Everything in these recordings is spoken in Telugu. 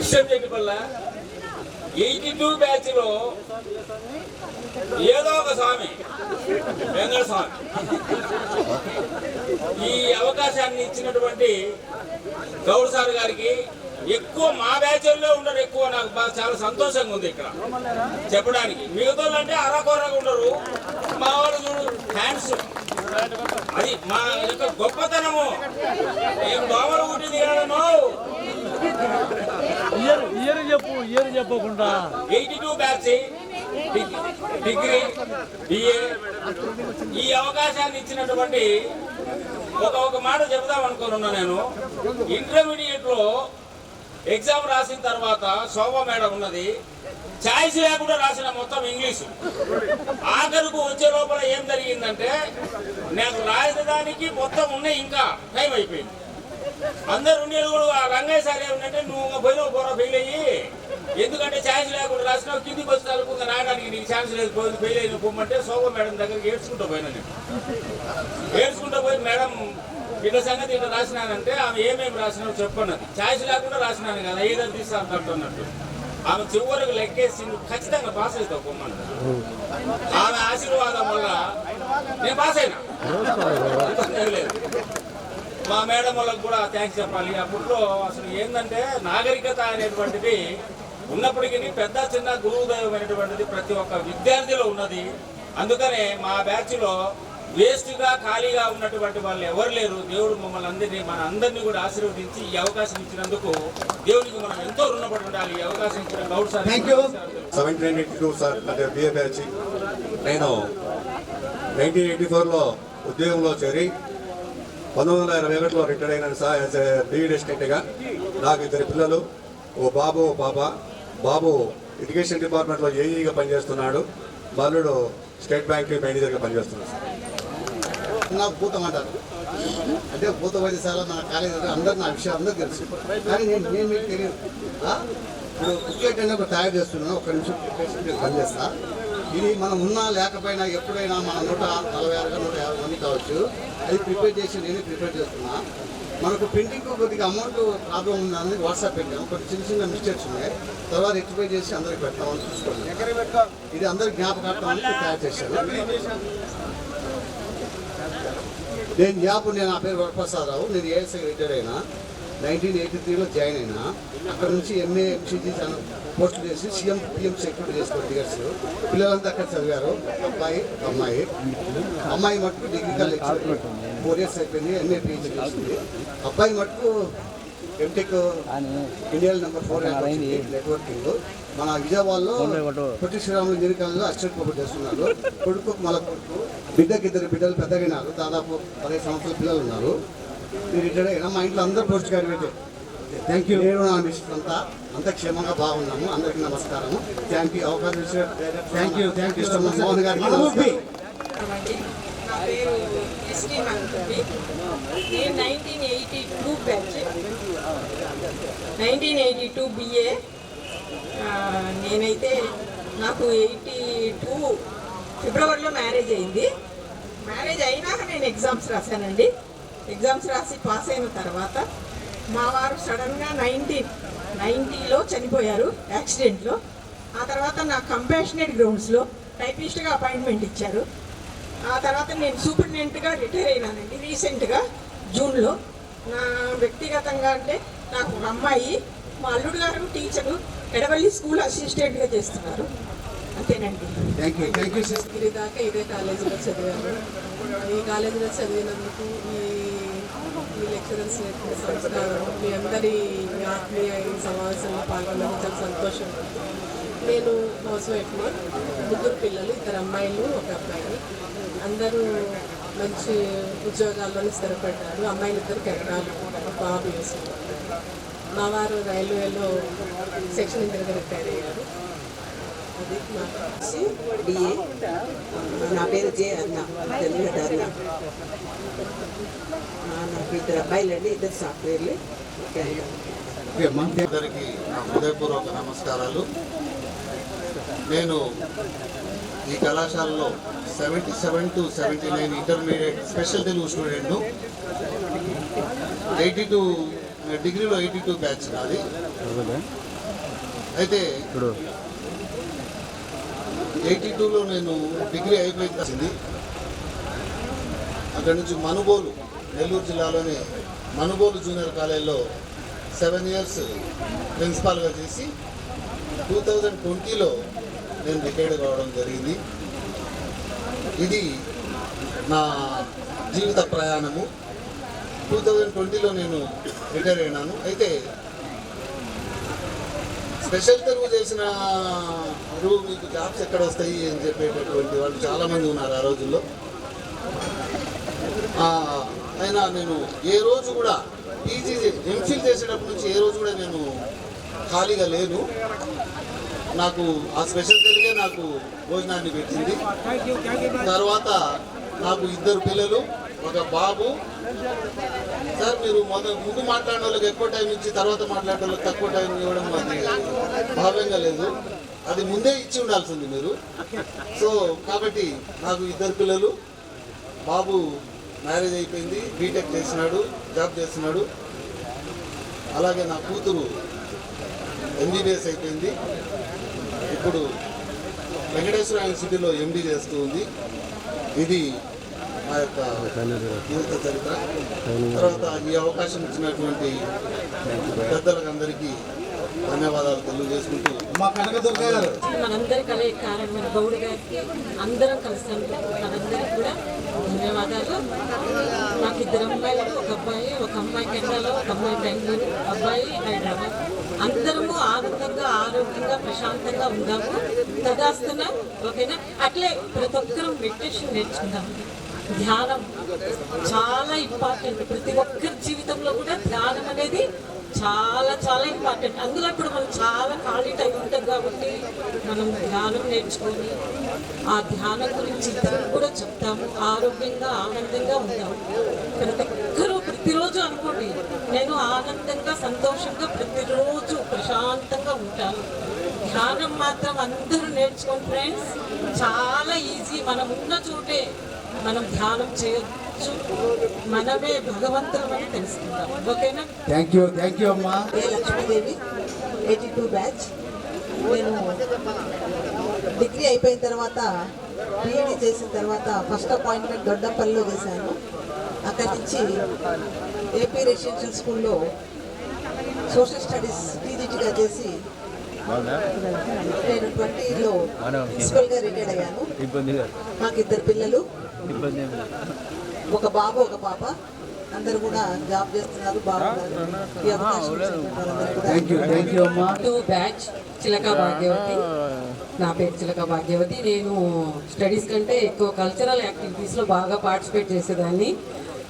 విషయం చెప్పిపల్ల 82 బ్యాచ్లో ఏదో ఒక స్వామి వెంకట స్వామి ఈ అవకాశాన్ని ఇచ్చినటువంటి గౌడ్ సార్ గారికి ఎక్కువ మా బ్యాచ్ల్లో ఉండరు. ఎక్కువ నాకు చాలా సంతోషంగా ఉంది ఇక్కడ చెప్పడానికి. మిగతా అంటే అరకొరగా ఉండరు. మా వాళ్ళు చూడు హ్యాండ్స్, అది మా యొక్క గొప్పతనము. ఏం దోమలు పుట్టింది కాదనో. చెప్పకుండా 82 బ్యాచ్ డిగ్రీ బిఏ ఈ అవకాశాన్ని ఇచ్చినటువంటి ఒక మాట చెబుదాం అనుకున్నా. నేను ఇంటర్మీడియట్ లో ఎగ్జామ్ రాసిన తర్వాత శోభా మేడం ఉన్నది, ఛాయిస్ లేకుండా రాసిన మొత్తం ఇంగ్లీషు. ఆఖరుకు వచ్చే లోపల ఏం జరిగిందంటే నాకు రాజధానికి మొత్తం ఉన్నాయి, ఇంకా టైం అయిపోయింది. అందరు ఉండేది కూడా రంగయ్య సార్ ఏమంటే నువ్వు పోయిన పోరా ఫెయిల్ అయ్యి, ఎందుకంటే ఛాన్స్ లేకుండా రాసినావు, కిందికి వచ్చి తలుపుకుందా రాయడానికి నీకు ఛాన్స్ లేదు, పోయింది ఫెయిల్ అయిన పోమంటే శోభ మేడం దగ్గరికి ఏడ్చుకుంటూ పోయినా. నేను ఏడ్చుకుంటూ పోయి మేడం ఇట్లా సంగతి ఇట్లా రాసినానంటే ఆమె ఏమేమి రాసినావు చెప్పన్నది. ఛాయిస్ లేకుండా రాసినాను కదా, ఏదని తీస్తాను అంటున్నట్టు. ఆమె చివరికి లెక్కేసి నువ్వు ఖచ్చితంగా పాస్ అవుతావు పొమ్మన్న. ఆమె ఆశీర్వాదం వల్ల నేను పాస్ అయినా. మా మేడం వాళ్ళకి కూడా థ్యాంక్స్ చెప్పాలి. అప్పట్లో అసలు ఏంటంటే నాగరికత అనేటువంటిది ఉన్నప్పటికీ పెద్ద చిన్న గురువు దైవమైనటువంటిది ప్రతి ఒక్క విద్యార్థిలో ఉన్నది. అందుకనే మా బ్యాచ్లో వేస్ట్గా ఖాళీగా ఉన్నటువంటి వాళ్ళు ఎవరు లేరు. దేవుడు మమ్మల్ని అందరినీ మన అందరినీ కూడా ఆశీర్వదించి ఈ అవకాశం ఇచ్చినందుకు దేవునికి మనం ఎంతో రుణపడి ఉండాలి. ఈ అవకాశం ఇచ్చిన గౌడ్ సార్. 1782 సార్ అంటే బిఏ బ్యాచ్. నేను 1984లో ఉద్యోగంలో చేరి 1921లో రిటైర్ అయినాను సార్ యాజ్ ఏ బీఈడీ అసిస్టెంట్గా. నాకు 2 పిల్లలు, ఓ బాబు ఓ పాప. బాబు ఎడ్యుకేషన్ డిపార్ట్మెంట్లో ఏఈగా పనిచేస్తున్నాడు, బాలుడు స్టేట్ బ్యాంక్ మేనేజర్గా పనిచేస్తున్నాడు సార్. నాకు భూతం అంటారు, అంటే భూత వైద్యశాల మన కాలేజీ అందరూ నా విషయం అందరూ తెలుసు. కానీ నేను మీకు తెలియదు. ఇప్పుడు క్రికెట్ అనేది తయారు చేస్తున్నాను, 1 నిమిషం క్రికెట్ పనిచేస్తా. ఇది మనం ఉన్నా లేకపోయినా ఎప్పుడైనా మన 146 150 మంది కావచ్చు, అది ప్రిపేర్ చేసి నేనే ప్రిపేర్ చేస్తున్నా. మనకు ప్రింటింగ్ కొద్దిగా అమౌంట్ ప్రాబ్లం ఉందని వాట్సాప్ పెట్టాము, కొన్ని చిన్న చిన్న మిస్టేక్స్ ఉన్నాయి. తర్వాత రెక్టిఫై చేసి అందరికి పెడతామని చూసుకోండి. ఇది అందరికి జ్ఞాపకార్థం తయారు చేశాను. నేను నా పేరు వరప్రసాదరావు. నేను ఏఎస్ఐ రిటైర్ అయినా. 1983లో జాయిన్ అయినా. అక్కడ నుంచి ఎంఏ ఎంసీజీ పోస్టులు చేసి సీఎం పిఎం సెక్యూరిటీ చేసుకుని టికెట్స్. పిల్లలంతా అక్కడ చదివారు, అబ్బాయి అమ్మాయి. అమ్మాయి మటుకు డిగ్రీ కాలేజ్ 4 years అయిపోయింది, ఎంఏ పిహెచ్డీ చేసింది. అబ్బాయి మటుకు ఎంటెక్ ఇండియా నెంబర్ 4 నెట్వర్కింగ్. మన విజయవాడలో Potti Sriramulu engineering assistant professor చేస్తున్నారు. కొడుకు మళ్ళీ కొడుకు, బిడ్డకి 2 బిడ్డలు పెద్దగినారు, దాదాపు 15 సంవత్సరాల పిల్లలు ఉన్నారు. నేను రిటైర్ అయినా. మా ఇంట్లో అందరూ పోస్ట్ గ్రాడ్యుయేట్. Thank you. నేను నా మిస్టర్ అంతా క్షేమంగా బాగున్నాము. అందరికీ నమస్కారము. Thank you. అవకాశం ఇచ్చారు. Thank you. మోహన్ గారికి. నా పేరు ఎస్టీ మంత్రి. నేను 1982 బ్యాచ్, 1982 బిఏ. నేనైతే నాకు 82 ఫిబ్రవరిలో మ్యారేజ్ అయింది. మ్యారేజ్ అయినాక నేను ఎగ్జామ్స్ రాశానండి. ఎగ్జామ్స్ రాసి పాస్ అయిన తర్వాత మా వారు సడన్గా 1990లో చనిపోయారు యాక్సిడెంట్లో. ఆ తర్వాత నాకు కంపాషనేట్ గ్రౌండ్స్లో టైపిస్ట్గా అపాయింట్మెంట్ ఇచ్చారు. ఆ తర్వాత నేను సూపరింటెండెంట్గా రిటైర్ అయినానండి రీసెంట్గా జూన్లో. నా వ్యక్తిగతంగా అంటే నాకు ఒక అమ్మాయి, మా అల్లుడు గారు టీచరు, ఎడవల్లి స్కూల్ అసిస్టెంట్గా చేస్తున్నారు. అంతేనండి. డిగ్రీ దాకా ఇదే కాలేజీలో చదివాను. ఈ కాలేజీలో చదివినందుకు ఈ లెక్చరర్స్ నేర్పిన సంస్కారం, మీ అందరి ఆత్మీయ ఈ సమావేశంలో పాల్గొనడం చాలా సంతోషం. నేను హౌస్ వైఫ్ని, 3 పిల్లలు, 2 అమ్మాయిలు 1 అబ్బాయి. అందరూ మంచి ఉద్యోగాల్లోనే స్థిరపడ్డారు. అమ్మాయిలు 2 కెనడాలు, బాబు యూఎస్లో. మా వారు రైల్వేలో సెక్షన్ ఇంజనీర్గా రిటైర్ అయ్యారు. అది బిఏ. నా పేరు జే అన్న, తెలుగు అన్న. నాకు 2 అబ్బాయిలండి, 2 సాఫ్ట్వేర్లు. అందరికీ నా హృదయపూర్వక నమస్కారాలు. నేను ఈ కళాశాలలో 77 to 79 ఇంటర్మీడియట్ స్పెషల్ తెలుగు స్టూడెంట్ను. 82 డిగ్రీలో 82 బ్యాచ్ నాది. అయితే 82లో నేను డిగ్రీ అయిపోయింది. అక్కడి నుంచి మనుబోలు, నెల్లూరు జిల్లాలోని మనుబోలు జూనియర్ కాలేజీలో 7 ఇయర్స్ ప్రిన్సిపాల్గా చేసి 2020లో నేను రిటైర్డ్ కావడం జరిగింది. ఇది నా జీవిత ప్రయాణము. 2020లో నేను రిటైర్ అయినాను. అయితే స్పెషల్ తెలుగు చేసిన మీకు జాబ్స్ ఎక్కడ వస్తాయి అని చెప్పేటటువంటి వాళ్ళు చాలామంది ఉన్నారు ఆ రోజుల్లో. అయినా నేను ఏ రోజు కూడా పీజీ ఎంఫిల్ చేసేటప్పటి నుంచి ఏ రోజు కూడా నేను ఖాళీగా లేను. నాకు ఆ స్పెషల్ తెలుగే నాకు భోజనాన్ని పెట్టింది. తర్వాత నాకు 2 పిల్లలు, ఒక బాబు. సార్ మీరు ముందు మాట్లాడిన వాళ్ళకి ఎక్కువ టైం ఇచ్చి తర్వాత మాట్లాడే వాళ్ళకి తక్కువ టైం ఇవ్వడం అది భావ్యంగా లేదు. అది ముందే ఇచ్చి ఉండాల్సింది మీరు. సో కాబట్టి నాకు 2 పిల్లలు, బాబు మ్యారేజ్ అయిపోయింది, బీటెక్ చేసినాడు, జాబ్ చేస్తున్నాడు. అలాగే నా కూతురు ఎంబీబీఎస్ అయిపోయింది, ఇప్పుడు వెంకటేశ్వర యూనివర్సిటీలో ఎండీ చేస్తూ ఉంది. ఇది మా యొక్క జీవిత చరిత్ర. తర్వాత ఈ అవకాశం ఇచ్చినటువంటి పెద్దలకు అందరికీ ధన్యవాదాలు తెలియజేసుకుంటూ మా కనకదుర్గ గారు మనందరి కలయిక కారణమైన గౌడ్ గారికి అందరం కలిసినందుకు మనందరికి కూడా ధన్యవాదాలు. నాకు 2 అమ్మాయిలు, ఒక అబ్బాయి. ఒక అమ్మాయి కెనడాలో, ఒక అమ్మాయి బెంగళూరు, అబ్బాయి హైదరాబాద్. అందరము ఆనందంగా, ఆరోగ్యంగా, ప్రశాంతంగా ఉందాము. తదాస్తున్నాం, ఓకేనా? అట్లే ప్రతి ఒక్కరూ మెడిటేషన్ నేర్చుకుందాము. ధ్యానం చాలా ఇంపార్టెంట్. ప్రతి ఒక్కరి జీవితంలో కూడా ధ్యానం అనేది చాలా చాలా ఇంపార్టెంట్. అందులో ఇప్పుడు మనం చాలా ఖాళీ టైం ఉంటుంది కాబట్టి మనం ధ్యానం నేర్చుకొని ఆ ధ్యానం గురించి ఇద్దరికి కూడా చెప్తాము. ఆరోగ్యంగా, ఆనందంగా ఉంటాము. ప్రతి ఒక్కరూ ప్రతిరోజు అనుకోండి, నేను ఆనందంగా, సంతోషంగా ప్రతిరోజు ప్రశాంతంగా ఉంటాను. ధ్యానం మాత్రం అందరూ నేర్చుకోండి ఫ్రెండ్స్. చాలా ఈజీ. మనం ఉన్న చోటే మనం ధ్యానం చేయొచ్చు. మనమే భగవంతులమని తెలుసుకుందాం. ఓకేనా? థ్యాంక్ యూ అమ్మా. లక్ష్మీదేవి 82 బ్యాచ్. నేను డిగ్రీ అయిపోయిన తర్వాత బీఈడీ చేసిన తర్వాత ఫస్ట్ అపాయింట్మెంట్ దొడ్డపల్లిలో చేశాను. అక్కడి నుంచి ఏపీ రెసిడెన్షియల్ స్కూల్లో సోషల్ స్టడీస్ టీజీటీగా చేసి నేను 20లో ప్రిన్సిపల్గా రిటైర్డ్ అయ్యాను. మాకు 2 పిల్లలు, ఒక బాబు, ఒక పాప. అందరూ కూడా జాబ్ చేస్తున్నారు, బాగున్నారు. ఈ అవకాశం థ్యాంక్ యూ అమ్మా. 2 బ్యాచ్ చిలక భాగ్యవతి. నా పేరు చిలక భాగ్యవతి. నేను స్టడీస్ కంటే ఎక్కువ కల్చరల్ యాక్టివిటీస్లో బాగా పార్టిసిపేట్ చేసేదాన్ని.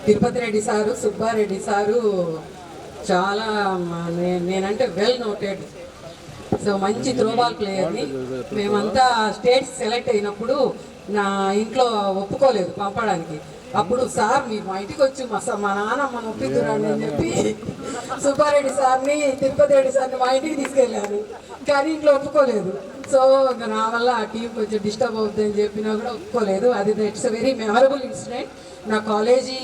తిరుపతి రెడ్డి సారు, సుబ్బారెడ్డి సారు చాలా నేనంటే వెల్ నోటెడ్. సో మంచి త్రోబాల్ ప్లేయర్ని. మేమంతా స్టేట్స్ సెలెక్ట్ అయినప్పుడు నా ఇంట్లో ఒప్పుకోలేదు పంపడానికి. అప్పుడు సార్ మీరు మా ఇంటికి వచ్చి మా నాన్నమ్మని ఒప్పిద్దురండి అని చెప్పి సుబ్బారెడ్డి సార్ని, తిరుపతి రెడ్డి సార్ని మా ఇంటికి తీసుకెళ్ళారు. కానీ ఇంట్లో ఒప్పుకోలేదు. సో నా వల్ల ఆ టీం కొంచెం డిస్టర్బ్ అవుతుందని చెప్పినా కూడా ఒప్పుకోలేదు. అది ఇట్స్ వెరీ మెమరబుల్ ఇన్సిడెంట్. నా కాలేజీ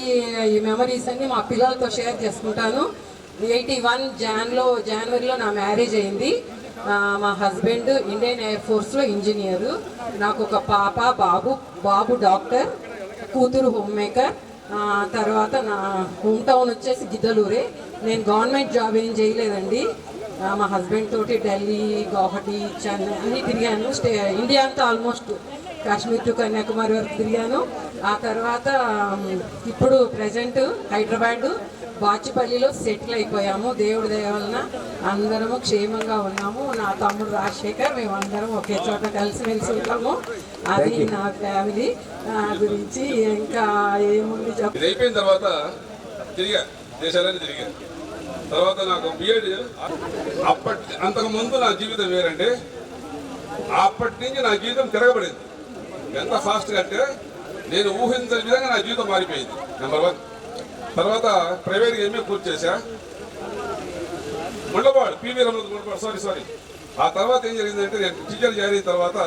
ఈ మెమరీస్ అన్ని మా పిల్లలతో షేర్ చేసుకుంటాను. 81 జనవరిలో నా మ్యారేజ్ అయింది. మా హస్బెండ్ ఇండియన్ ఎయిర్ ఫోర్స్లో ఇంజనీరు. నాకు ఒక పాప, బాబు డాక్టర్, కూతురు హోమ్ మేకర్. తర్వాత నా హోమ్ టౌన్ వచ్చేసి గిద్దలూరే. నేను గవర్నమెంట్ జాబ్ ఏం చేయలేదండి. మా హస్బెండ్ తోటి ఢిల్లీ, గౌహటి, చెన్నై అన్నీ తిరిగాను. ఇండియా అంతా ఆల్మోస్ట్ కాశ్మీర్ టు కన్యాకుమారి వరకు తిరిగాను. ఆ తర్వాత ఇప్పుడు ప్రజెంట్ హైదరాబాద్ బాచిపల్లిలో సెటిల్ అయిపోయాము. దేవుడి దయ వలన అందరము క్షేమంగా ఉన్నాము. నా తమ్ముడు రాజశేఖర్, మేమందరం ఒకే చోట కలిసిమెలిసి ఉంటాము. అది నా ఫ్యామిలీ గురించి ఇంకా ఏముంది ఇది అయిపోయిన తర్వాత తిరిగా దేశాలని తిరిగాను. తర్వాత నాకు బిఎడ్ అంతకు ముందు నా జీవితం వేరంటే అప్పటి నుంచి నా జీవితం తిరగబడింది. ఎంత ఫాస్ట్గా అంటే నేను ఊహించని విధంగా నా జీవితం మారిపోయింది. నెంబర్ 1. తర్వాత ప్రైవేట్గా ఎంఏ పూర్తి చేశా. ముండపాడు పివి రమణ ముండపాడు సారీ. ఆ తర్వాత ఏం జరిగిందంటే నేను టీచర్ జాయిన్ అయిన తర్వాత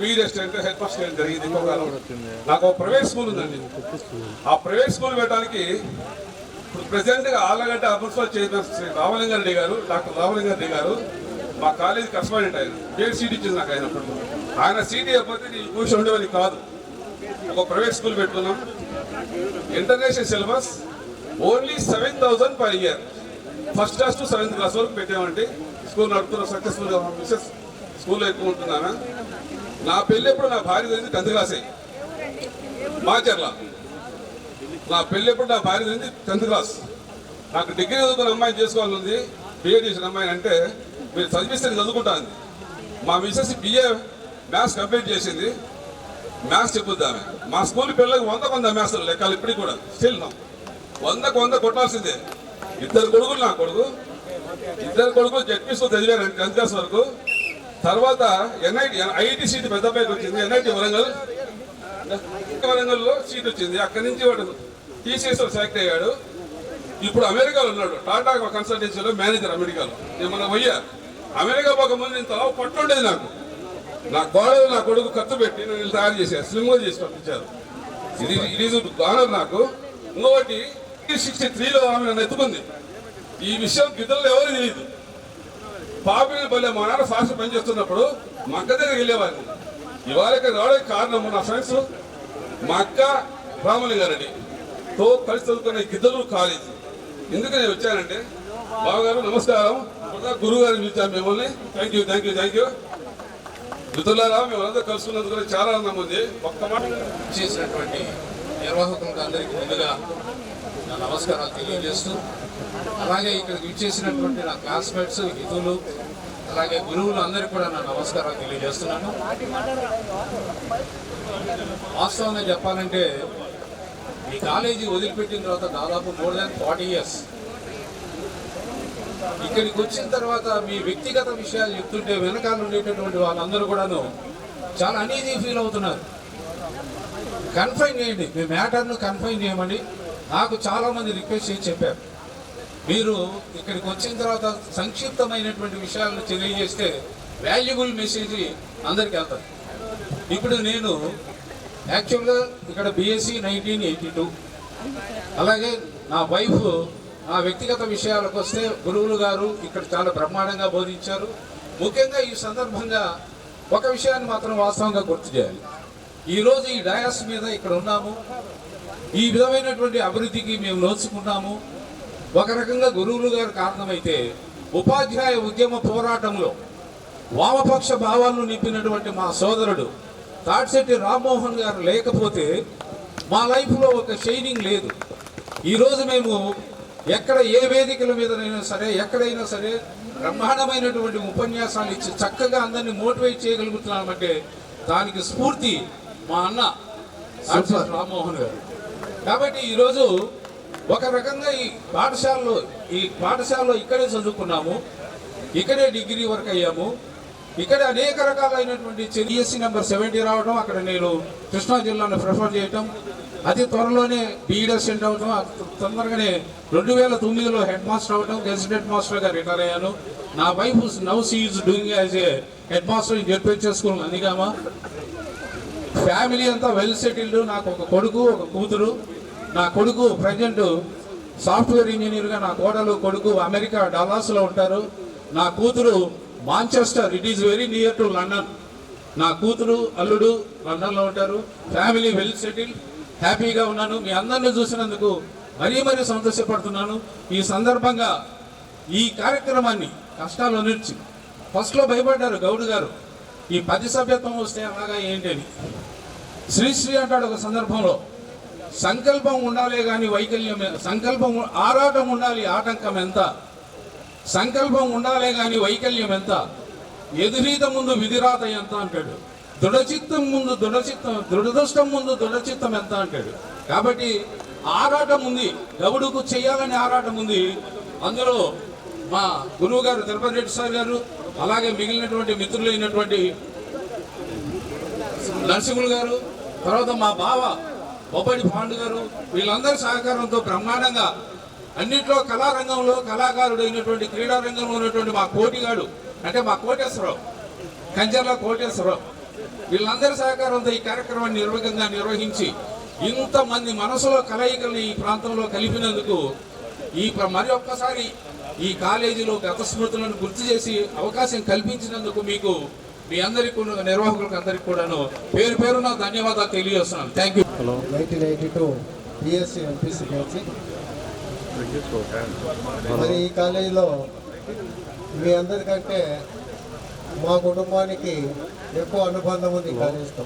బీఈడీ అసిస్టెంట్, హెడ్ మాస్టర్ చేయడం జరిగింది. నాకు ప్రైవేట్ స్కూల్ ఉందండి. ఆ ప్రైవేట్ స్కూల్ పెట్టడానికి ఇప్పుడు ప్రెసిడెంట్గా ఆళ్ళగడ్డ మున్సిపల్ చైర్మన్ శ్రీ రామలింగారెడ్డి గారు, డాక్టర్ రామలింగారెడ్డి గారు మా కాలేజీ కరెస్పాండెంట్ ఆయన పేరు సీట్ ఇచ్చింది నాకు అయినప్పుడు. ఆయన సీట్ ఇవ్వకపోతే నీ కూర్చొని ఉండేవాడిని కాదు. ఒక ప్రైవేట్ స్కూల్ పెట్టుకున్నాం. International syllabus only 7,000 per year. First class to 7th class వరకు పెట్టామంటే స్కూల్ నడుపుతున్న సక్సెస్ఫుల్గా మిస్సెస్ స్కూల్లో ఎక్కువ ఉంటున్నానా. నా పెళ్ళి ఎప్పుడు నా భార్య జరిగింది 10th క్లాసే మాచర్ల. నా పెళ్ళి ఎప్పుడు నా భార్య జరిగింది 10th క్లాస్. నాకు డిగ్రీ చదువుకున్న అమ్మాయిని చేసుకోవాలని ఉంది, బిఏ చేసిన అమ్మాయిని. అంటే మీరు చదివిస్తే నేను చదువుకుంటాను. మా మిస్సెస్ బిఏ మ్యాథ్స్ కంప్లీట్ చేసింది. మ్యాథ్స్ చెప్పుద్దామే. మా స్కూల్ పిల్లలకు 100 మంది మ్యాథ్స్ లెక్కలు ఇప్పటికి కూడా స్టిల్ 100కు 100 కొట్టాల్సిందే. 2 కొడుకులు నా కొడుకు, 2 కొడుకులు జెడ్పీ స్కూల్ చదివారు 10th క్లాస్ వరకు. తర్వాత ఐఐటి సీట్ పెద్ద పైకి వచ్చింది. ఎన్ఐటి వరంగల్లో సీట్ వచ్చింది. అక్కడి నుంచి వాడు టీసీఎస్ సెలెక్ట్ అయ్యాడు. ఇప్పుడు అమెరికాలో ఉన్నాడు. టాటా కన్సల్టెన్సీలో మేనేజర్ అమెరికాలో. నేను మన పోయా అమెరికా పోకముందు నేను తల పట్టుండేది. నాకు నా గోడలు నా కొడుకు ఖర్చు పెట్టి నేను తయారు చేశాను, స్లిమ్గా చేసి పంపించారు. ఇది ఆనర్ నాకు. ఇంకొకటి 63లో ఆమె నన్ను ఎత్తుకుంది. ఈ విషయం గిద్దల్లో ఎవరు తెలియదు. పాపిని పల్లె మా నాన్న ఫాస్ట్ పనిచేస్తున్నప్పుడు మా అక్క దగ్గరికి వెళ్ళేవాడిని. ఇవాళ ఇక్కడ రావడానికి కారణం నా ఫ్రెండ్స్, మా అక్క రామలింగారెడ్డితో కలిసి చదువుకున్న గిద్దలు కాలేజీ. ఎందుకు నేను వచ్చానంటే, బావగారు నమస్కారం, గురువు గారిని పిలిచాను మిమ్మల్ని. Thank you. మిత్రులారా, మేమందరూ కలుసుకున్నందుకు చాలా ఆనందం ఉంది. ఒక్క మాట చేసినటువంటి నిర్వాహకులకు అందరికీ ముందుగా నా నమస్కారాలు తెలియజేస్తూ, అలాగే ఇక్కడికి ఇచ్చేసినటువంటి నా క్లాస్మేట్స్, హితులు, అలాగే గురువులు అందరికీ కూడా నా నమస్కారాలు తెలియజేస్తున్నాను. వాస్తవంగా చెప్పాలంటే ఈ కాలేజీ వదిలిపెట్టిన తర్వాత దాదాపు మోర్ దాన్ 40 years. ఇక్కడికి వచ్చిన తర్వాత మీ వ్యక్తిగత విషయాలు చెప్తుంటే వెనకాల ఉండేటటువంటి వాళ్ళందరూ కూడాను చాలా అనీజీ ఫీల్ అవుతున్నారు. కన్ఫైన్ చేయండి, మీ మ్యాటర్ను కన్ఫైన్ చేయమని నాకు చాలామంది రిక్వెస్ట్ చేసి చెప్పారు. మీరు ఇక్కడికి వచ్చిన తర్వాత సంక్షిప్తమైనటువంటి విషయాలను తెలియజేస్తే వాల్యుబుల్ మెసేజ్ అందరికీ వెళ్తారు. ఇప్పుడు నేను యాక్చువల్గా ఇక్కడ బీఎస్సీ 1982, అలాగే నా వైఫ్, నా వ్యక్తిగత విషయాలకు వస్తే గురువులు గారు ఇక్కడ చాలా బ్రహ్మాండంగా బోధించారు. ముఖ్యంగా ఈ సందర్భంగా ఒక విషయాన్ని మాత్రం వాస్తవంగా గుర్తు చేయాలి. ఈరోజు ఈ డయాస్ మీద ఇక్కడ ఉన్నాము, ఈ విధమైనటువంటి అభివృద్ధికి మేము నోచుకున్నాము. ఒక రకంగా గురువులు గారు కారణమైతే ఉపాధ్యాయ ఉద్యమ పోరాటంలో వామపక్ష భావాలను నింపినటువంటి మా సోదరుడు తాటిశెట్టి రామ్మోహన్ గారు లేకపోతే మా లైఫ్లో ఒక షైనింగ్ లేదు. ఈరోజు మేము ఎక్కడ ఏ వేదికల మీదనైనా సరే, ఎక్కడైనా సరే బ్రహ్మాండమైనటువంటి ఉపన్యాసాలు ఇచ్చి చక్కగా అందరినీ మోటివేట్ చేయగలుగుతున్నామంటే దానికి స్ఫూర్తి మా అన్న తాటిశెట్టి రామ్మోహన్ గారు. కాబట్టి ఈరోజు ఒక రకంగా ఈ పాఠశాలలో ఇక్కడే చదువుకున్నాము, ఇక్కడే డిగ్రీ వరకు అయ్యాము, ఇక్కడ అనేక రకాలైనటువంటి CSE నెంబర్ 70 రావడం, అక్కడ నేను కృష్ణా జిల్లాను ప్రిఫర్ చేయటం, అతి త్వరలోనే బీఈడీ అసిస్టెంట్ అవడం, తొందరగానే 2009లో హెడ్ మాస్టర్ అవడం, గెజిటెడ్ హెడ్ మాస్టర్గా రిటైర్ అయ్యాను. నా wife now she is doing as a head master in ZPHS school Nandigama. Family అంతా వెల్ సెటిల్డ్. నాకు ఒక కొడుకు, ఒక కూతురు. నా కొడుకు ప్రజెంట్ సాఫ్ట్వేర్ ఇంజనీర్గా, నా కొడుకు అమెరికా డల్లాస్లో ఉంటారు. నా కూతురు Manchester, it is very near to London. నా కూతురు అల్లుడు లండన్లో ఉంటారు. ఫ్యామిలీ వెల్ సెటిల్, హ్యాపీగా ఉన్నాను. మీ అందరిని చూసినందుకు మరీ సంతోషపడుతున్నాను. ఈ సందర్భంగా ఈ కార్యక్రమాన్ని కష్టాలు నుంచి ఫస్ట్లో భయపడ్డారు గౌడ్ గారు, ఈ 10 సభ్యత్వం వస్తే అలాగా ఏంటి అని. శ్రీశ్రీ అంటాడు ఒక సందర్భంలో, సంకల్పం ఉండాలే కానీ వైకల్యం, సంకల్పం ఆరాటం ఉండాలి ఆటంకం ఎంత, సంకల్పం ఉండాలే కానీ వైకల్యం ఎంత, ఎదురీత ముందు విధిరాత ఎంత అంటాడు, దృఢచిత్తం ముందు దృఢదృష్టం ముందు దృఢచిత్తం ఎంత అంటాడు. కాబట్టి ఆరాటం ఉంది, గౌడుకు చేయాలని ఆరాటం ఉంది. అందులో మా గురువు గారు తిరుపతి రెడ్డి సార్ గారు, అలాగే మిగిలినటువంటి మిత్రులు అయినటువంటి నరసింహులు గారు, తర్వాత మా బావ బొబ్బడి పాండు గారు, వీళ్ళందరి సహకారంతో బ్రహ్మాండంగా అన్నింటిలో కళారంగంలో కళాకారుడు అయినటువంటి క్రీడా రంగంలో ఉన్నటువంటి మా కోటిగాడు, అంటే మా కోటేశ్వరరావు, కంజర్ల కోటేశ్వరరావు, వీళ్ళందరి సహకారంతో ఈ కార్యక్రమాన్ని నిర్వహించి ఇంతమంది మనసులో కలయికల్ని ఈ ప్రాంతంలో కలిపినందుకు మరి ఒక్కసారి ఈ కాలేజీలో గత స్మృతులను గుర్తు చేసి అవకాశం కల్పించినందుకు మీకు మీ అందరికీ నిర్వాహకులకు అందరికీ కూడాను పేరు పేరున ధన్యవాదాలు తెలియజేస్తున్నాను. Thank you. 1982 BSc MPC batch. మరి ఈ కాలేజీలో మీ అందరికంటే మా కుటుంబానికి ఎక్కువ అనుబంధం ఉంది ఈ కాలేజీతో.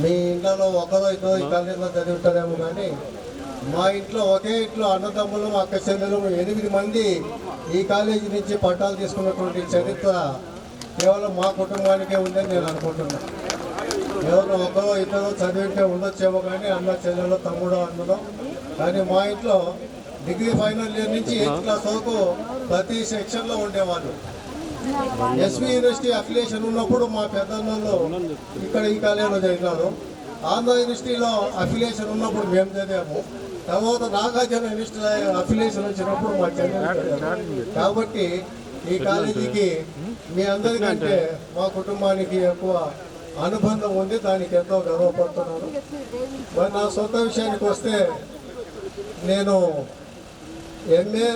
మీ ఇంట్లో ఒకరో ఇద్దరు ఈ కాలేజీలో చదువుతారేమో కానీ మా ఇంట్లో ఒకే ఇంట్లో అన్నదమ్ములు అక్క చెల్లెలు 8 మంది ఈ కాలేజీ నుంచి పట్టాలు తీసుకున్నటువంటి చరిత్ర కేవలం మా కుటుంబానికే ఉందని నేను అనుకుంటున్నాను. ఎవరు ఒకరో ఇద్దరు చదివింటే ఉండొచ్చేమో కానీ అన్న చెల్లెలు తమ్ముడు అన్నదో, కానీ మా ఇంట్లో డిగ్రీ ఫైనల్ ఇయర్ నుంచి 8th క్లాస్ వరకు ప్రతి సెక్షన్లో ఉండేవాళ్ళు. ఎస్వి యూనివర్సిటీ అఫిలియేషన్ ఉన్నప్పుడు మా పెద్దన్నలు ఇక్కడ ఈ కాలేజీలో చదివినారు. ఆంధ్ర యూనివర్సిటీలో అఫిలియేషన్ ఉన్నప్పుడు మేము చదివాము. తర్వాత నాగార్జున యూనివర్సిటీ అఫిలియేషన్ వచ్చినప్పుడు మా చదివాము. కాబట్టి ఈ కాలేజీకి మీ అందరికంటే మా కుటుంబానికి ఎక్కువ అనుబంధం ఉంది. దానికి ఎంతో గర్వపడుతున్నాను. మరి నా సొంత విషయానికి వస్తే నేను ఎంఏ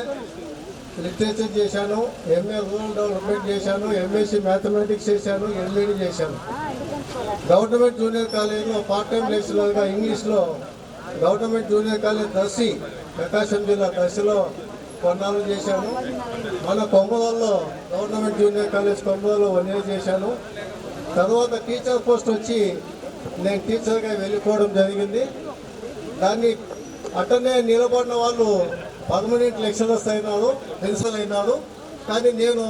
లిటరేచర్ చేశాను, ఎంఏ రూరల్ డెవలప్మెంట్ చేశాను, ఎంఎస్సి మ్యాథమెటిక్స్ చేశాను, ఎంఈడి చేశాను. గవర్నమెంట్ జూనియర్ కాలేజీలో పార్ట్ టైం లెక్చరర్గా ఇంగ్లీష్లో గవర్నమెంట్ జూనియర్ కాలేజ్ దర్శి, ప్రకాశం జిల్లా దర్శిలో కొన్నాళ్ళు చేశాను. మన కొమ్మలలో గవర్నమెంట్ జూనియర్ కాలేజ్ కొమ్మలలో 1 year చేశాను. తర్వాత టీచర్ పోస్ట్ వచ్చి నేను టీచర్గా వెళ్ళిపోవడం జరిగింది. దాన్ని అట్టనే నిలబడిన వాళ్ళు పర్మనెంట్ లెక్చరర్స్ అయినారు, ప్రిన్సిపల్ అయినారు. కానీ నేను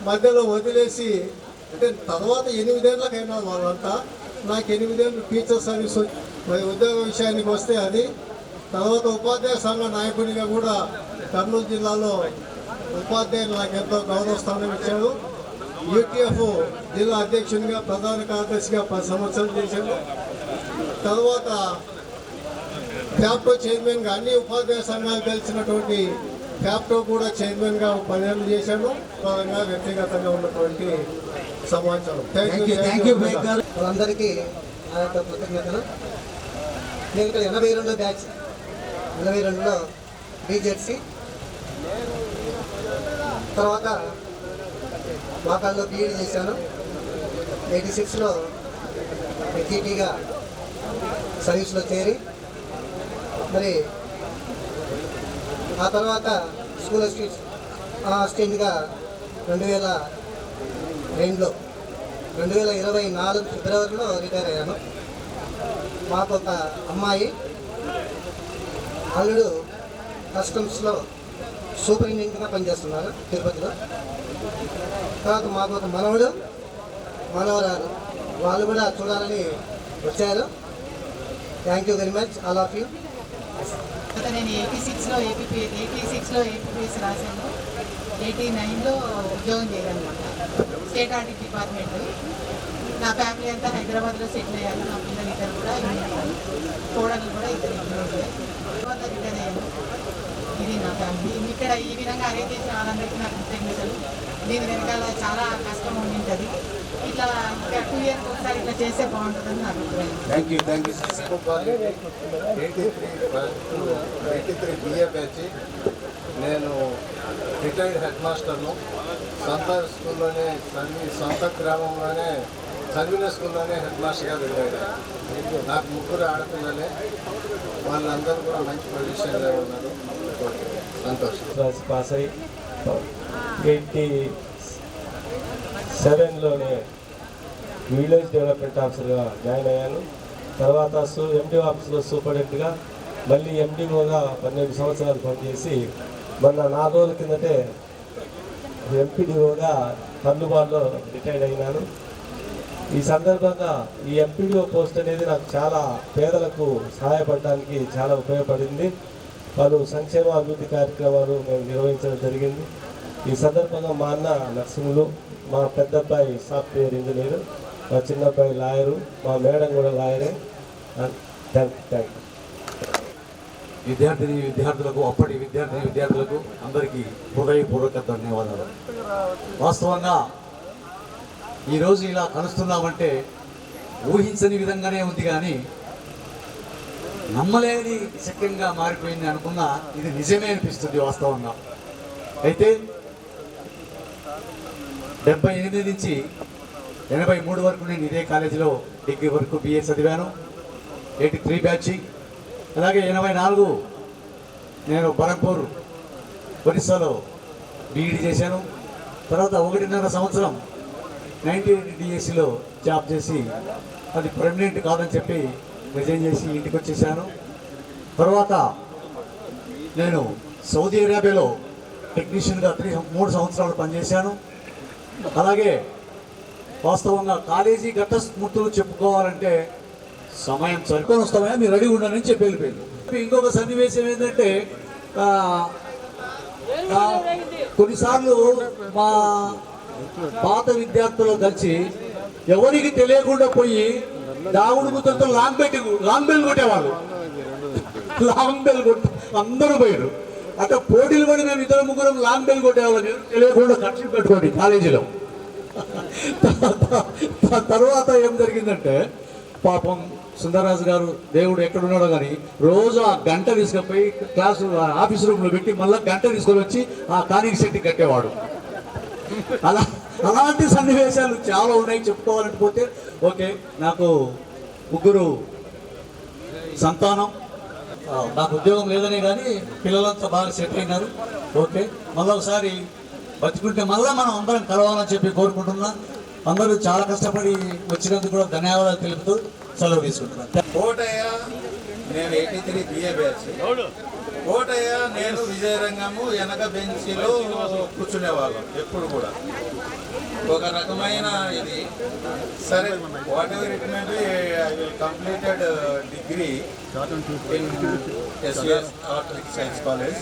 మధ్యలో వదిలేసి, అంటే తర్వాత 8 ఏళ్ళకి అయినారు వాళ్ళంతా. నాకు 8 ఏళ్ళు టీచర్ సర్వీస్. మరి ఉద్యోగ విషయానికి వస్తే అది. తర్వాత ఉపాధ్యాయ సంఘ నాయకుడిగా కూడా కర్నూలు జిల్లాలో ఉపాధ్యాయులు నాకు ఎంతో గౌరవ స్థానం ఇచ్చారు. యూటీఎఫ్ జిల్లా అధ్యక్షునిగా, ప్రధాన కార్యదర్శిగా 10 సంవత్సరాలు చేశాను. తర్వాత క్యాప్టో చైర్మన్గా అన్ని ఉపాధ్యాయ సంఘాలు కలిసినటువంటి క్యాప్టో కూడా చైర్మన్గా 10 ఏళ్ళు చేశాను. పరంగా వ్యక్తిగతంగా ఉన్నటువంటి సమాచారం. అందరికీ ఆ యొక్క కృతజ్ఞతలు. నేను ఇక్కడ 82 బ్యాచ్, 82లో బీజెడ్సీ, తర్వాత వాకాల్లో బీఈడి చేశాను. 86లో హెచ్ఈటీగా సర్వీస్లో చేరి, మరి ఆ తర్వాత స్కూల్ అసిస్టెంట్గా 2002లో 2024 ఫిబ్రవరిలో రిటైర్ అయ్యాను. మాకు ఒక అమ్మాయి, అల్లుడు కస్టమ్స్లో సూపరింటెండెంట్గా పనిచేస్తున్నారు తిరుపతిలో. తర్వాత మాకు ఒక మనవడు, మనవరాలు, వాళ్ళు కూడా చూడాలని వచ్చారు. Thank you very much all of you. నేను 86లో ఏపీపీఎస్ రాశాను. 89లో ఉద్యోగం చేయగలనమాట, స్టేట్ ఆడిట్ డిపార్ట్మెంట్. నా ఫ్యామిలీ అంతా హైదరాబాద్లో సెటిల్ అయ్యాను. నా పిల్లలు ఇద్దరు కూడా కోడలు కూడా ఇద్దరు తర్వాత రిటైర్ అయ్యాను. ఇది నా ఫ్యామిలీ. ఇక్కడ ఈ విధంగా అరేంజ్ చేసిన వాళ్ళందరికీ నాకు కృతజ్ఞతలు. దీని వెనకాల చాలా కష్టం ఉంటుంది. ఇట్లా ఇంకా 2 years ఒకసారి ఇట్లా చేస్తే బాగుంటుందని నా అభిప్రాయం. Thank you. 83 BA batch. నేను రిటైర్డ్ హెడ్ మాస్టర్ను. సొంత స్కూల్లోనే సొంత గ్రామంలోనే చదివిన స్కూల్లోనే హెడ్ మాస్టర్గా రిటైర్డ్ అయ్యాను. నాకు 3 ఆడపిల్లలే. వాళ్ళందరూ కూడా మంచి పొజిషన్లో ఉన్నారు. సంతోషం. పాస్ అయ్యి 87లోనే విలేజ్ డెవలప్మెంట్ ఆఫీసర్గా జాయిన్ అయ్యాను. తర్వాత ఎండి ఆఫీస్లో సూపరింటెండెంట్గా, మళ్ళీ ఎండిఓగా 12 సంవత్సరాలు పనిచేసి మొన్న 4 రోజుల కిందటే ఎంపీడీఓగా కర్నూలులో రిటైర్డ్ అయినాను. ఈ సందర్భంగా ఈ ఎంపీడీఓ పోస్ట్ అనేది నాకు చాలా పేదలకు సహాయపడడానికి చాలా ఉపయోగపడింది. పలు సంక్షేమ అభివృద్ధి కార్యక్రమాలు మేము నిర్వహించడం జరిగింది. ఈ సందర్భంగా మా అన్న నర్సింహులు, మా పెద్ద అబ్బాయి సాఫ్ట్వేర్ ఇంజనీరు, మా చిన్న అబ్బాయి లాయరు, మా మేడం కూడా లాయరే. Thank you. విద్యార్థులకు అప్పటి విద్యార్థులకు అందరికీ హృదయపూర్వక ధన్యవాదాలు. వాస్తవంగా ఈరోజు ఇలా కలుస్తున్నామంటే ఊహించని విధంగానే ఉంది, కానీ నమ్మలేని శక్యంగా మారిపోయింది అనుకున్నా ఇది నిజమే అనిపిస్తుంది. వాస్తవంగా అయితే 78 నుంచి 83 వరకు నేను ఇదే కాలేజీలో డిగ్రీ వరకు బిఏ చదివాను. 83 బ్యాచ్. అలాగే 84 నేను బరంపూర్ ఒరిస్సాలో బీఈడి చేశాను. తర్వాత 1.5 సంవత్సరం 1980 డిఎస్సిలో జాబ్ చేసి అది పర్మనెంట్ కాదని చెప్పి రిజైన్ చేసి ఇంటికి వచ్చేసాను. తర్వాత నేను సౌదీ అరేబియాలో టెక్నీషియన్గా 3 సంవత్సరాలు పనిచేశాను. అలాగే వాస్తవంగా కాలేజీ ఘట్టస్మృతులు చెప్పుకోవాలంటే సమయం సరిపోని వస్తామని మీరు రెడీ ఉండాలని చెప్పి వెళ్ళిపోయింది. ఇంకొక సన్నివేశం ఏంటంటే కొన్నిసార్లు మా పాత విద్యార్థులు కలిసి ఎవరికి తెలియకుండా పోయి దాగుడు ముద్దలతో లాంగ్ బెల్ కొట్టేవాళ్ళు. లాంగ్ బెల్ కొట్టి అందరూ పోయారు. అట్లా పోటీలు పడి మేము 2-3 లాంగ్ బెల్ కొట్టేవాళ్ళం తెలియకుండా ఖర్చు పెట్టుకోండి కాలేజీలో. తర్వాత ఏం జరిగిందంటే పాపం సుందరరాజు గారు దేవుడు ఎక్కడున్నాడో కానీ రోజు ఆ గంట తీసుకుపోయి క్లాసు ఆఫీస్ రూమ్లో పెట్టి మళ్ళీ గంట తీసుకొని వచ్చి ఆ కానింగ్ సెట్ కట్టేవాడు. అలాంటి సన్నివేశాలు చాలా ఉన్నాయి చెప్పుకోవాలంటే పోతే. ఓకే, నాకు 3 సంతానం. నాకు ఉద్యోగం లేదనే కానీ పిల్లలంతా బాగా సెటిల్ అయినారు. ఓకే, మళ్ళీ ఒకసారి బతుకుంటే మళ్ళీ మనం అందరం కలవాలని చెప్పి కోరుకుంటున్నా. అందరూ చాలా కష్టపడి వచ్చినందుకు కూడా ధన్యవాదాలు తెలుపుతూ సెలవు తీసుకుంటున్నాను. కోటయ్య నేను 83 బిఏ బ్యాచ్. కోటయ్య నేను విజయరంగము వెనక బెంచీలో కూర్చునేవాళ్ళం ఎప్పుడు కూడా. ఒక రకమైన ఇది సరే whatever it may be I will completed degree in SVS art science college.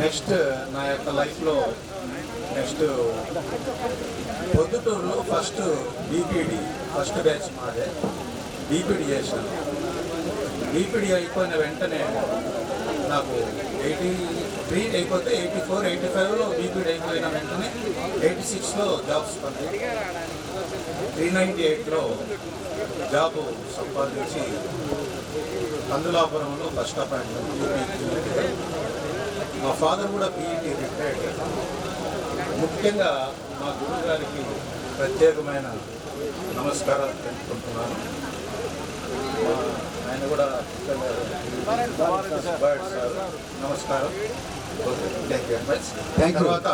Next నా యొక్క లైఫ్లో నెక్స్ట్ పొద్దుటూరులో ఫస్ట్ బీపీడీ ఫస్ట్ బ్యాచ్ మాదే. బీపీడీ చేశాను. బీపీడీ అయిపోయిన వెంటనే నాకు 83 అయిపోతే 84, 85లో బీపీడీ అయిపోయిన వెంటనే 86లో జాబ్స్ పొంది 398లో జాబ్ సంపాదించి కందులాపురంలో ఫస్ట్ అపాయింట్మెంట్. మా ఫాదర్ కూడా బీఈటీ రిటైర్డ్. ముఖ్యంగా మా గురువు గారికి ప్రత్యేకమైన నమస్కారాలు తెలుపుకుంటున్నాను. ఆయన కూడా నమస్కారం. Thank you very much. తర్వాత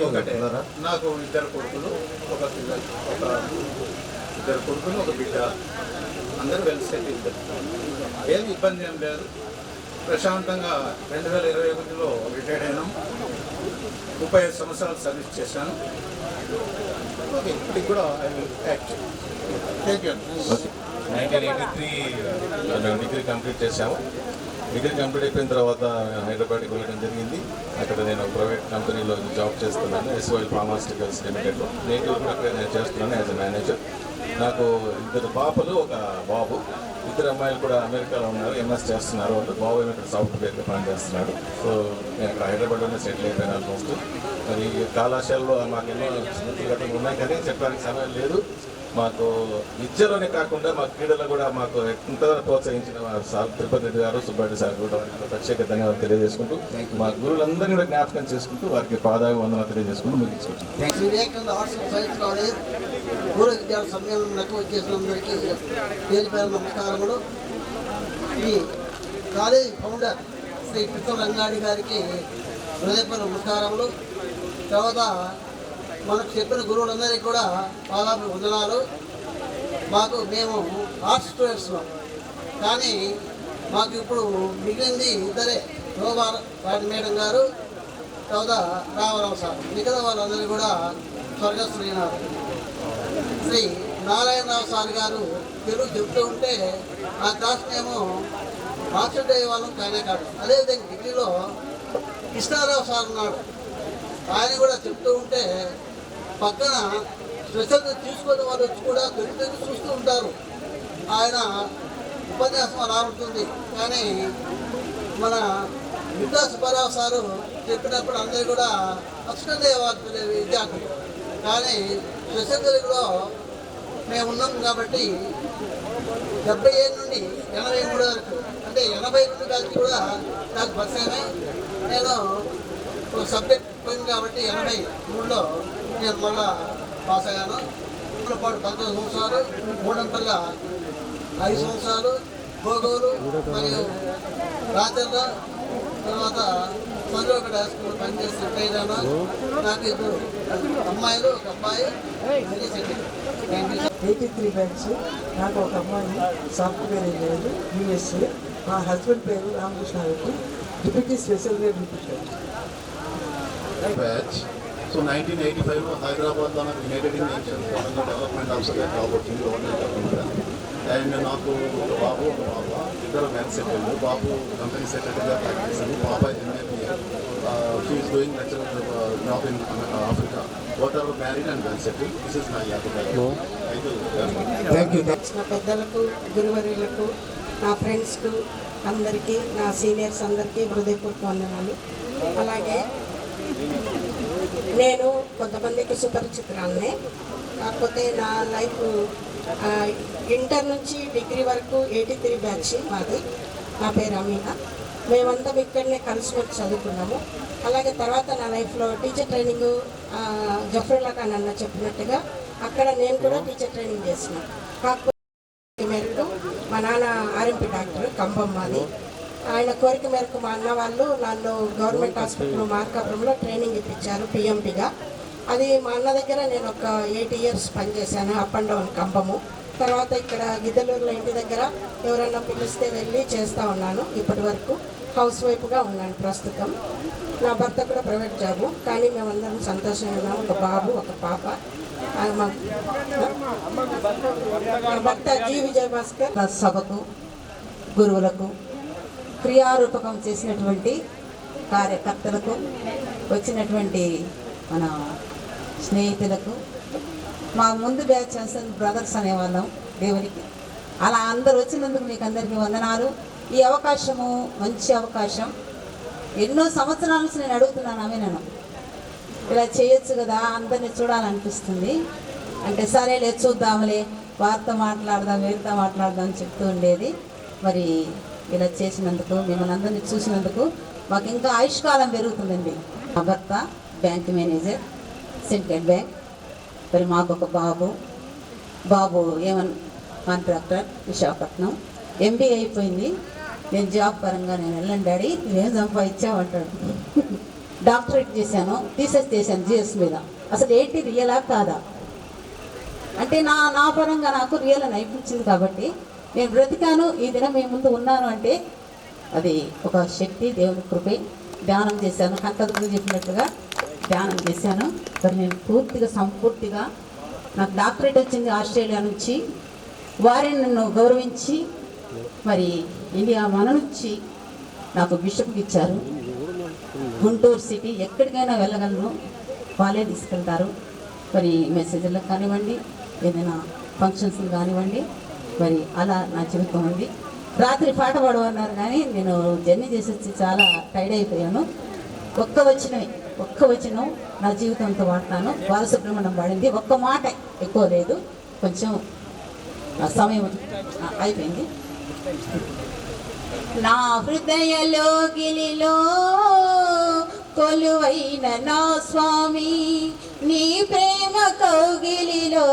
ఒకటే నాకు 2 కొడుకులు, ఒక బిడ్డ. అందరూ వెల్ సెటిల్డ్. ఏమి ఇబ్బంది ఏం లేదు. ప్రశాంతంగా 2021లో రిటైర్డ్ అయినాం. 35 సంవత్సరాలు సర్వీస్ చేశాను. ఓకే, ఇప్పటికి కూడా I will act. Thank you. 1983 degree complete చేశాము. డిగ్రీ కంప్లీట్ అయిపోయిన తర్వాత హైదరాబాద్కి వెళ్ళడం జరిగింది. అక్కడ నేను ప్రైవేట్ కంపెనీలో జాబ్ చేస్తున్నాను, ఎస్ఓఎల్ ఫార్మాస్యూటికల్స్ లిమిటెడ్లో. నేను కూడా అక్కడ నేను చేస్తున్నాను యాజ్ ఎ మేనేజర్. నాకు 2 పాపలు, ఒక బాబు. 2 అమ్మాయిలు కూడా అమెరికాలో ఉన్నారు, ఎంఎస్ చేస్తున్నారు. వాళ్ళు బాబు ఏమో ఇక్కడ సాఫ్ట్వేర్గా పనిచేస్తున్నాడు. సో నేను అక్కడ హైదరాబాద్లోనే సెటిల్ అయిపోయాను ఆల్మోస్ట్. మరి కళాశాలలో మాకు ఎన్నో స్మృతులు ఉన్నాయి కానీ చెప్పడానికి సమయం లేదు. మాకు విద్యలోనే కాకుండా మా క్రీడలో కూడా మాకు ఎంతో ప్రోత్సహించిన సార్ తిరుపతి రెడ్డి గారు, సుబ్బారెడ్డి సార్ కూడా ప్రత్యేక ధన్యవాదాలు తెలియజేసుకుంటూ మా గురువులందరినీ కూడా జ్ఞాపకం చేసుకుంటూ వారికి పాదాభివందనాలు తెలియజేసుకుంటూ ముగించుకుంటున్నాం. Vivekananda arts and science college పూర్వ విద్యార్థి సమ్మేళనంకు వచ్చేసినందరికీ పేరు పేరు నమస్కారములు. ఈ కాలేజ్ ఫౌండర్ శ్రీ కృష్ణ రంగాడి గారికి హృదయపూర్వక నమస్కారములు. తర్వాత మనకు చెప్పిన గురువులందరికీ కూడా పాదాభివందనాలు. మేము ఆర్ట్స్ స్టూడెంట్స్లో కానీ మాకు ఇప్పుడు మిగిలింది 2 శోభారాణి మేడం గారు, తర్వాత రామరావు సార్. మిగతా వాళ్ళందరూ కూడా స్వర్గస్థులైనారు. శ్రీ నారాయణరావు సార్ గారు తెలుగు చెప్తూ ఉంటే ఆ క్లాస్ మేము మాస్టర్ డే వాళ్ళం కానే కాదు. అదేవిధంగా డిగ్రీలో కృష్ణారావు సార్ ఉన్నాడు. ఆయన కూడా చెప్తూ ఉంటే పక్కన స్పెషల్ తీసుకునే వాళ్ళు వచ్చి కూడా తెలుగు చూస్తూ ఉంటారు. ఆయన ఉపన్యాసం అలా ఉంటుంది. కానీ మన విద్యా సుబ్బారావు సారు చెప్పినప్పుడు అందరూ కూడా అక్షరంగా విద్యార్థులు. కానీ స్పెషల్ తెలుగులో మేము ఉన్నాం కాబట్టి 77 నుండి 83 వరకు అంటే 80 నుండి కలిసి కూడా నాకు పరిచయమే. నేను ఒక సబ్జెక్ట్ పోయింది కాబట్టి 83లో నేను మళ్ళా పాస్ అయ్యాను. ఇప్పుడు పాటు 19 సంవత్సరాలు మూడంతలుగా 5 సంవత్సరాలు గోగోలు మరియు రాజన్న తర్వాత చంద్రబాబు హై స్కూల్ పనిచేసి రిటైర్ అయినాను. నాకు ఇద్దరు అమ్మాయిలు, ఒక అబ్బాయి. 83 బ్యాచ్. నాకు ఒక అమ్మాయి సాఫ్ట్వేర్ ఇంజనీర్ యూఎస్ఏ. మా హస్బెండ్ పేరు Ramakrishna Reddy, deputy special grade reporter. Batch. So 1985లో హైదరాబాద్లో నాకు యునైటెడ్ నేషన్స్ డెవలప్మెంట్ ఆఫీసర్గా జాబ్ వచ్చింది, గవర్నమెంట్ అకౌంట్. అండ్ నాకు ఒక బాబు, ఒక పాప, ఇద్దరు మ్యాన్ సెటిల్డ్. బాబు కంపెనీ సెక్రటరీగా ప్రాక్టీస్ చేసింది, పాప MA BA. She is doing lecturer job in Africa. Both are married and well settled. This is my నా పెద్దలకు, గురువర్యులకు, నా ఫ్రెండ్స్కు అందరికీ, నా సీనియర్స్ అందరికీ హృదయపూర్వక వందనాలు. అలాగే నేను కొంతమందికి సుపరిచితురాలనే, కాకపోతే నా లైఫ్ ఇంటర్ నుంచి డిగ్రీ వరకు 83 బ్యాచ్ మాది. నా పేరు అమీనా. మేమందరం ఇక్కడనే కలిసి వచ్చి చదువుకున్నాము. అలాగే తర్వాత నా లైఫ్లో టీచర్ ట్రైనింగ్ జఫరుల్లా ఖాన్ అన్న చెప్పినట్టుగా అక్కడ నేను కూడా టీచర్ ట్రైనింగ్ చేసిన. కాకపోతే మేరకు మా నాన్న ఆర్ఎంపీ డాక్టర్, ఖమ్మం మాది. ఆయన కోరిక మేరకు మా అన్న వాళ్ళు నన్ను గవర్నమెంట్ హాస్పిటల్ మార్కాపురంలో ట్రైనింగ్ ఇప్పించారు పిఎంపిగా. అది మా అన్న దగ్గర నేను ఒక 8 ఇయర్స్ పనిచేశాను, అప్ అండ్ డౌన్ ఖమ్మము. తర్వాత ఇక్కడ గిద్దలూరులో ఇంటి దగ్గర ఎవరైనా పిలిస్తే వెళ్ళి చేస్తూ ఉన్నాను. ఇప్పటి వరకు హౌస్ వైఫ్గా ఉన్నాను ప్రస్తుతం. నా భర్త కూడా ప్రైవేట్ జాబు, కానీ మేమందరం సంతోషంగా ఉన్నాము. ఒక బాబు, ఒక పాప. మా భర్త జి విజయభాస్కర్. సభకు, గురువులకు, క్రియారూపకం చేసినటువంటి కార్యకర్తలకు, వచ్చినటువంటి మన స్నేహితులకు, మా ముందు బ్యాచ్ బ్రదర్స్ అనేవాళ్ళం దేవునికి. అలా అందరు వచ్చినందుకు మీకు అందరికీ వందనాలు. ఈ అవకాశము మంచి అవకాశం. ఎన్నో సంవత్సరాల నుంచి నేను అడుగుతున్నాను నేను ఇలా చేయొచ్చు కదా, అందరినీ చూడాలనిపిస్తుంది. అంటే సరేలే చూద్దాంలే, వారితో మాట్లాడదాం, వీరితో మాట్లాడదాం అని చెప్తూ ఉండేది. మరి ఇలా చేసినందుకు, మిమ్మల్ని అందరినీ చూసినందుకు మాకు ఇంకా ఆయుష్కాలం పెరుగుతుందండి. మా భర్త బ్యాంక్ మేనేజర్, సిండికేట్ బ్యాంక్. మరి మాకు ఒక బాబు ఏమన్ కాంట్రాక్టర్, విశాఖపట్నం. ఎంబీఏ అయిపోయింది. నేను జాబ్ పరంగా నేను వెళ్ళండి డాడీ, నువ్వేం సంపాదించావు. డాక్టరేట్ చేశాను, రీసెర్చ్ చేశాను జిఎస్ మీద. అసలు ఏంటి రియలా కాదా అంటే నా పరంగా నాకు రియల్ అని అనిపించింది. కాబట్టి నేను బ్రతికాను, ఈ దినం మీ ముందు ఉన్నాను అంటే అది ఒక శక్తి, దేవుని కృపే. ధ్యానం చేశాను, హంతదులు చెప్పినట్టుగా ధ్యానం చేశాను. మరి నేను పూర్తిగా సంపూర్తిగా నాకు డాక్టరేట్ వచ్చింది ఆస్ట్రేలియా నుంచి. వారిని నన్ను గౌరవించి మరి ఇండియా మన నుంచి నాకు బిషప్కి ఇచ్చారు. గుంటూరు సిటీ ఎక్కడికైనా వెళ్ళగలను, వాళ్ళే తీసుకెళ్తారు. మరి మెసేజ్లకు కానివ్వండి, ఏదైనా ఫంక్షన్స్ కానివ్వండి, మరి అలా నా జీవితం ఉంది. రాత్రి పాట పాడమన్నారు కానీ నేను జర్నీ చేసి వచ్చి చాలా టైర్డ్ అయిపోయాను. ఒక్క వచనం నా జీవితంతో పాడతాను. బాలసుబ్రహ్మణ్యం పాడింది, ఒక్క మాట, ఎక్కువ లేదు, కొంచెం సమయం అయిపోయింది. నా హృదయలో గిలిలో కొలువైన నా స్వామి, నీ ప్రేమ కౌగిలిలో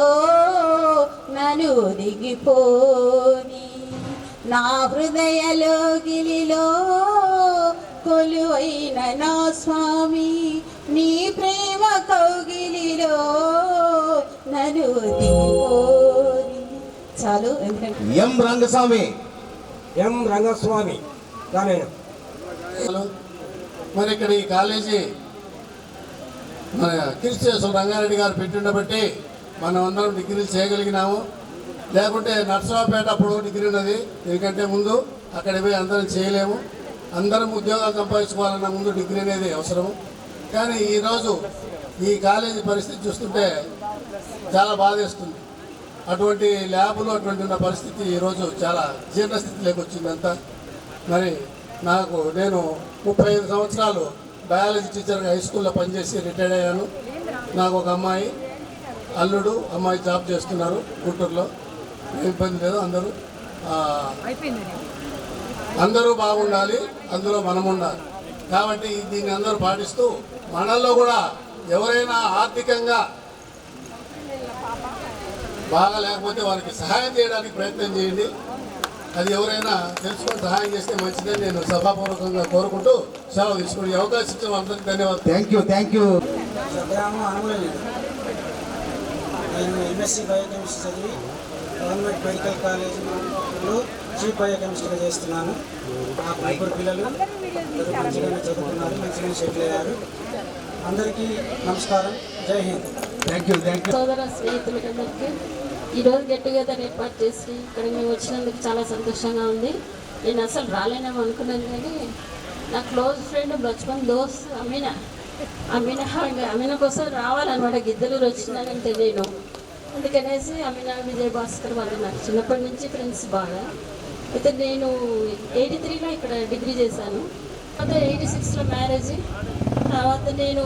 నన్ను దిగిపోని. నా హృదయలో గిలిలో కొలువైన నా స్వామి, నీ ప్రేమ కౌగిలిలో నన్ను దిగిపోని. చాలు. ఎందుకంటే ఎం రంగస్వామి మరి ఇక్కడ ఈ కాలేజీ మన కీర్తిశేషులు రంగారెడ్డి గారు పెట్టిండబట్టి మనం అందరం డిగ్రీలు చేయగలిగినాము. లేకుంటే నర్సరావుపేట అప్పుడు డిగ్రీ ఉన్నది, ఎందుకంటే ముందు అక్కడ పోయి అందరం చేయలేము. అందరం ఉద్యోగాలు సంపాదించుకోవాలన్న ముందు డిగ్రీ అనేది అవసరము. కానీ ఈరోజు ఈ కాలేజీ పరిస్థితి చూస్తుంటే చాలా బాధేస్తుంది. అటువంటి ల్యాబులు అటువంటి ఉన్న పరిస్థితి ఈరోజు చాలా జీర్ణస్థితిలోకి వచ్చిందంతా. మరి నేను 35 సంవత్సరాలు బయాలజీ టీచర్గా హై స్కూల్లో పనిచేసి రిటైర్డ్ అయ్యాను. నాకు ఒక అమ్మాయి, అల్లుడు, అమ్మాయి జాబ్ చేస్తున్నారు గుంటూరులో. ఏ ఇబ్బంది లేదు. అందరూ బాగుండాలి, అందులో మనం ఉండాలి. కాబట్టి దీన్ని అందరూ పాటిస్తూ మనల్లో కూడా ఎవరైనా ఆర్థికంగా బాగా లేకపోతే వారికి సహాయం చేయడానికి ప్రయత్నం చేయండి. అది ఎవరైనా తెలుసుకొని సహాయం చేస్తే మంచిదని నేను సభాపూర్వకంగా కోరుకుంటూ సెలవు తీసుకుని ఈ అవకాశం ఇచ్చిన అందరికీ ధన్యవాదాలు. Thank you. నేను ఎంఎస్సీ బయోకెమిస్ట్రీ చదివి గవర్నమెంట్ మెడికల్ కాలేజీలో చీఫ్ బయోకెమిస్ట్రీగా చేస్తున్నాను. నాకు 3 పిల్లలు మంచిగానే చదువుతున్నారు, మంచిగానే సెటిల్ అయ్యారు. అందరికీ నమస్కారం. జై హింద్. Thank you. సోదర స్నేహితులకందరికీ ఈరోజు గెట్ టుగెదర్ ఏర్పాటు చేసి ఇక్కడ మేము వచ్చినందుకు చాలా సంతోషంగా ఉంది. నేను అసలు రాలేనేమో అనుకున్నాను, కానీ నా క్లోజ్ ఫ్రెండ్ బచ్పన్ దోస్త్ అమీనా కోసం రావాలన్నమాట. గిద్దలూరు వచ్చినానంటే నేను అందుకనేసి అమీనా, విజయ్ భాస్కర్ వాళ్ళు నాకు చిన్నప్పటి నుంచి ఫ్రెండ్స్ బాగా. అయితే నేను 83లో ఇక్కడ డిగ్రీ చేశాను. తర్వాత 86లో మ్యారేజ్. తర్వాత నేను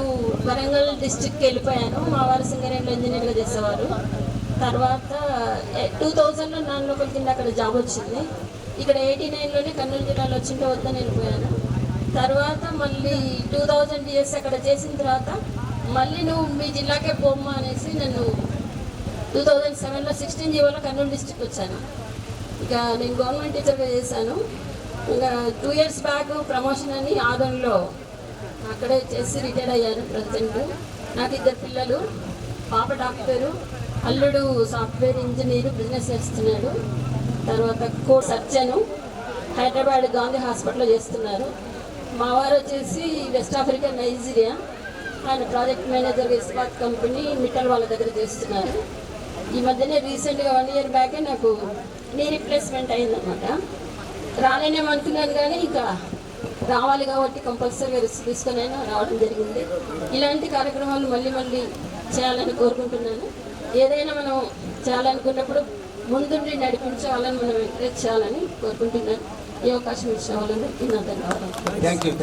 వరంగల్ డిస్ట్రిక్ట్కి వెళ్ళిపోయాను. మా వారు సింగరేణిలో ఇంజనీర్గా చేసేవారు. తర్వాత 2000లో నాన్ లోకల్ కింద అక్కడ జాబ్ వచ్చింది. ఇక్కడ 89లోనే కర్నూలు జిల్లాలో వచ్చింటే వద్దని వెళ్ళిపోయాను. తర్వాత మళ్ళీ 2000 డిఎస్ అక్కడ చేసిన తర్వాత మళ్ళీ నువ్వు మీ జిల్లాకే పోమ్మా అనేసి నన్ను 2007లో 16 జీవోలో కర్నూలు డిస్ట్రిక్ట్ వచ్చాను. ఇక నేను గవర్నమెంట్ టీచర్గా చేశాను. ఇంకా 2 years బ్యాక్ ప్రమోషన్ అని ఆదోన్లో అక్కడే చేసి రిటైర్ అయ్యాను. ప్రజెంట్ నాకు 2 పిల్లలు. పాప డాక్టరు, అల్లుడు సాఫ్ట్వేర్ ఇంజనీరు, బిజినెస్ చేస్తున్నాడు. తర్వాత కోర్స్ సర్జను హైదరాబాద్ గాంధీ హాస్పిటల్లో చేస్తున్నారు. మా వారు వచ్చేసి వెస్ట్ ఆఫ్రికా నైజీరియా, ఆయన ప్రాజెక్ట్ మేనేజర్గా ఇస్పాత్ కంపెనీ మిట్టల్ వాళ్ళ దగ్గర చేస్తున్నారు. ఈ మధ్యనే రీసెంట్గా 1 year బ్యాకే నాకు నీ రీప్లేస్మెంట్ అయిందనమాట. రాలేనేమో అనుకున్నాను, కానీ ఇంకా రావాలి కాబట్టి కంపల్సరీగా రిస్క్ తీసుకొని అయినా రావడం జరిగింది. ఇలాంటి కార్యక్రమాలు మళ్ళీ చేయాలని కోరుకుంటున్నాను. ఏదైనా మనం చేయాలనుకున్నప్పుడు ముందుండి నడిపించే వాళ్ళని మనం ఎంకరేజ్ చేయాలని కోరుకుంటున్నాను. ఈ అవకాశం ఇచ్చిన వాళ్ళందరికీ నా ధన్యవాదాలు. Thank you.